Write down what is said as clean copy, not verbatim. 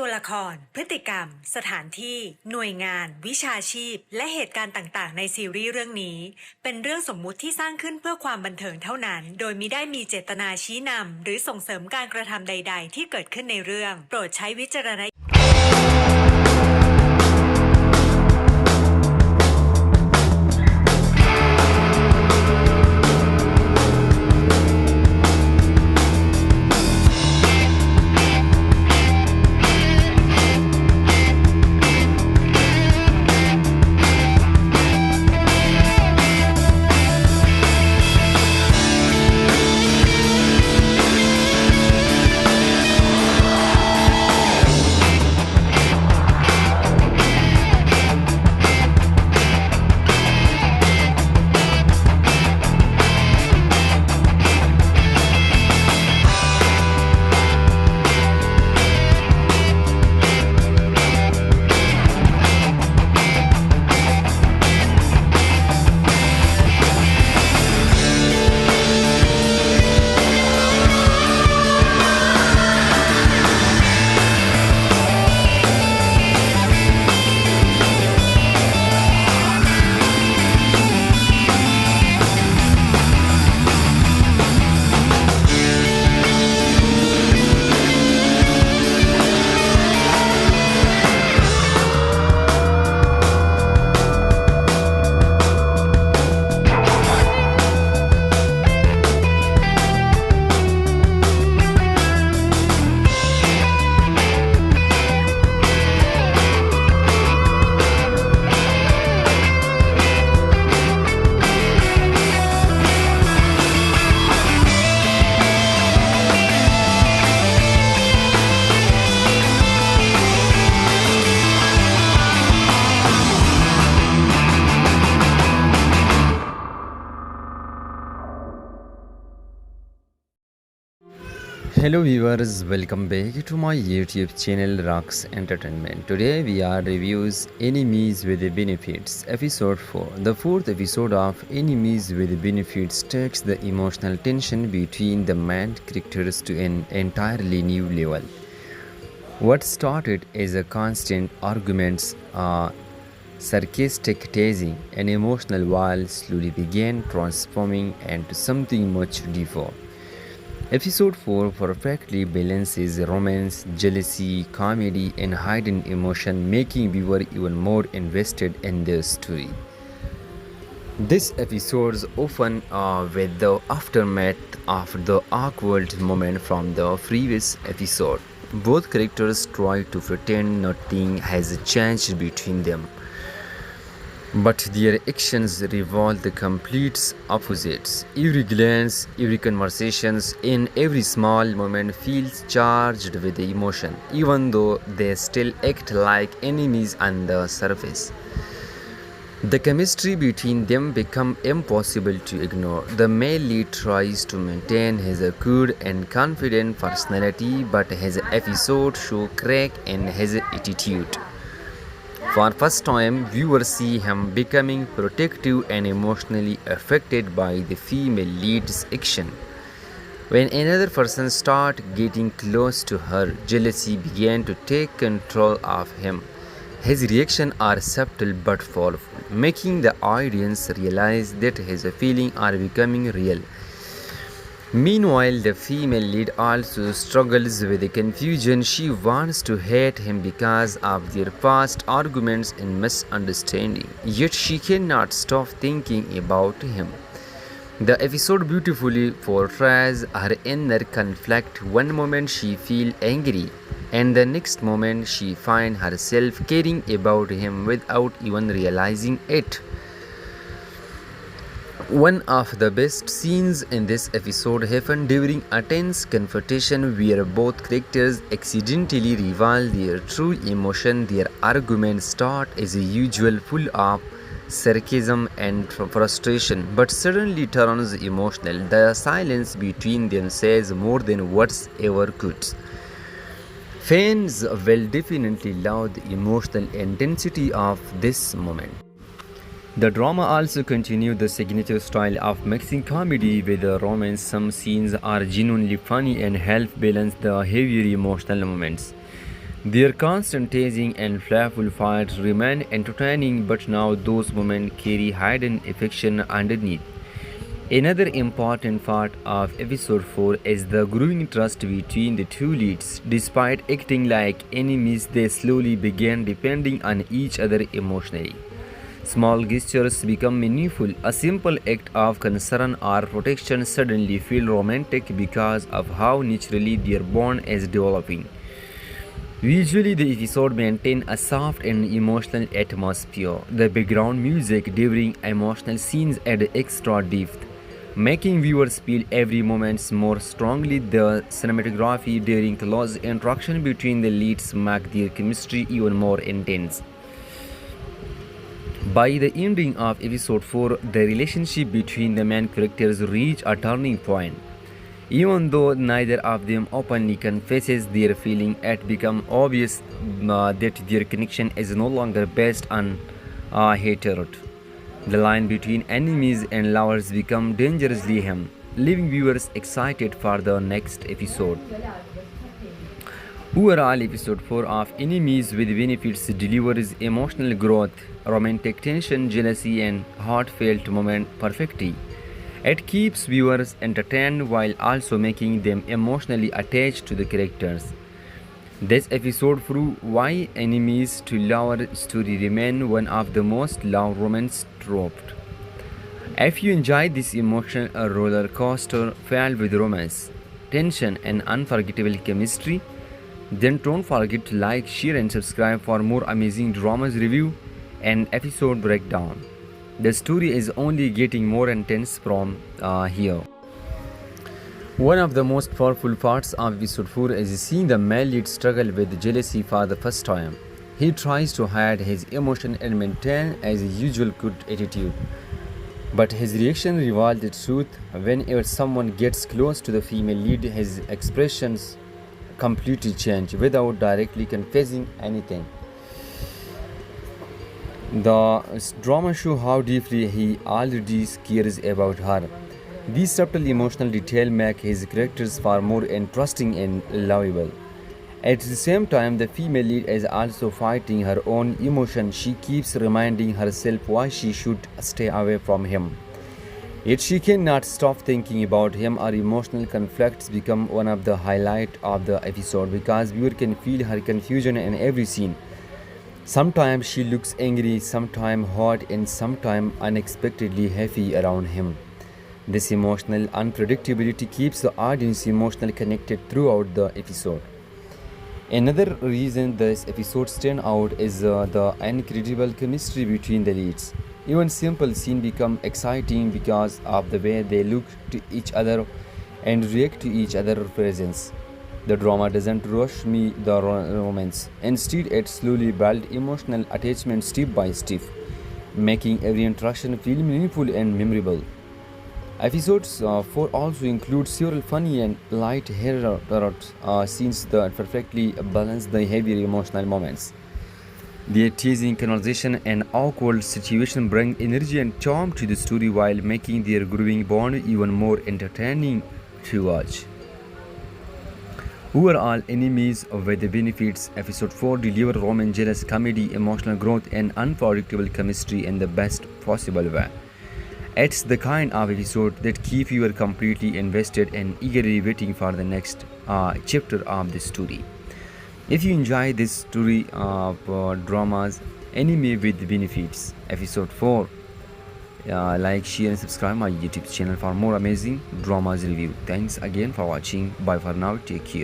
ตัวละคร พฤติกรรม สถานที่ หน่วยงาน วิชาชีพ และเหตุการณ์ต่างๆในซีรีส์เรื่องนี้เป็นเรื่องสมมุติที่สร้างขึ้นเพื่อความบันเทิงเท่านั้นโดยมิได้มีเจตนาชี้นำหรือส่งเสริมการกระทำใดๆที่เกิดขึ้นในเรื่องโปรดใช้วิจารณญาณHello viewers, welcome back to my YouTube channel Rocks Entertainment. Today we are reviews Enemies with Benefits episode 4. The fourth episode of Enemies with Benefits takes the emotional tension between the main characters to an entirely new level. What started as a constant arguments, sarcastic teasing, and emotional wall slowly began transforming into something much deeper. Episode 4 perfectly balances romance, jealousy, comedy, and hidden emotion, making viewers even more invested in the story. This episode often with the aftermath of the awkward moment from the previous episode. Both characters try to pretend nothing has changed between them, but their actions reveal the complete opposites. Every glance, every conversation, and every small moment feels charged with emotion, even though they still act like enemies on the surface. The chemistry between them becomes impossible to ignore. The male lead tries to maintain his cool and confident personality, but his episode shows crack in his attitude. For the first time, viewers see him becoming protective and emotionally affected by the female lead's action. When another person starts getting close to her, jealousy began to take control of him. His reactions are subtle but powerful, making the audience realize that his feelings are becoming real. Meanwhile, the female lead also struggles with the confusion. She wants to hate him because of their past arguments and misunderstanding, yet she cannot stop thinking about him. The episode beautifully portrays her inner conflict. One moment she feels angry, and the next moment she finds herself caring about him without even realizing it. One of the best scenes in this episode happened during a tense confrontation where both characters accidentally reveal their true emotion. Their argument starts as usual, full of sarcasm and frustration, but suddenly turns emotional. The silence between them says more than words ever could. Fans will definitely love the emotional intensity of this moment. The drama also continued the signature style of mixing comedy with the romance. Some scenes are genuinely funny and help balance the heavier emotional moments. Their constant teasing and playful fights remain entertaining, but now those moments carry hidden affection underneath. Another important part of episode 4 is the growing trust between the two leads. Despite acting like enemies, they slowly begin depending on each other emotionally. Small gestures become meaningful. A simple act of concern or protection suddenly feel romantic because of how naturally their bond is developing. Visually, the episode maintains a soft and emotional atmosphere. The background music during emotional scenes add extra depth, making viewers feel every moment more strongly. The cinematography during close interaction between the leads make their chemistry even more intense. By the ending of episode 4, the relationship between the main characters reach a turning point. Even though neither of them openly confesses their feeling, it becomes obvious that their connection is no longer based on hatred. The line between enemies and lovers becomes dangerously thin, leaving viewers excited for the next episode. Overall, episode 4 of Enemies with Benefits delivers emotional growth, romantic tension, jealousy, and heartfelt moment perfectly. It keeps viewers entertained while also making them emotionally attached to the characters. This episode proves why enemies to lover story remain one of the most loved romance tropes. If you enjoyed this emotional roller coaster filled with romance, tension, and unforgettable chemistry, then don't forget to like, share, and subscribe for more amazing dramas review and episode breakdown. The story is only getting more intense from here. One of the most powerful parts of episode 4 is seeing the male lead struggle with jealousy for the first time. He tries to hide his emotion and maintain his usual good attitude. But his reaction reveals the truth. Whenever someone gets close to the female lead, his expressions completely change without directly confessing anything. The drama shows how deeply he already cares about her. These subtle emotional details make his characters far more interesting and lovable. At the same time, the female lead is also fighting her own emotions. She keeps reminding herself why she should stay away from him. Yet she cannot stop thinking about him. Our emotional conflicts become one of the highlights of the episode because viewers can feel her confusion in every scene. Sometimes she looks angry, sometimes hot, and sometimes unexpectedly happy around him. This emotional unpredictability keeps the audience emotionally connected throughout the episode. Another reason this episode stands out is the incredible chemistry between the leads. Even simple scenes become exciting because of the way they look to each other and react to each other's presence. The drama doesn't rush me the romance. Instead, it slowly builds emotional attachment step by step, making every interaction feel meaningful and memorable. Episodes 4 also include several funny and light-hearted scenes that perfectly balance the heavier emotional moments. Their teasing conversation and awkward situation bring energy and charm to the story while making their growing bond even more entertaining to watch. Overall, Enemies with the Benefits episode 4 deliver romance, jealous comedy, emotional growth, and unpredictable chemistry in the best possible way. It's the kind of episode that keeps you completely invested and eagerly waiting for the next chapter of the story. If you enjoy this story of dramas, Enemy with Benefits episode 4, like, share, and subscribe my YouTube channel for more amazing dramas review. Thanks again for watching. Bye for now. Take care.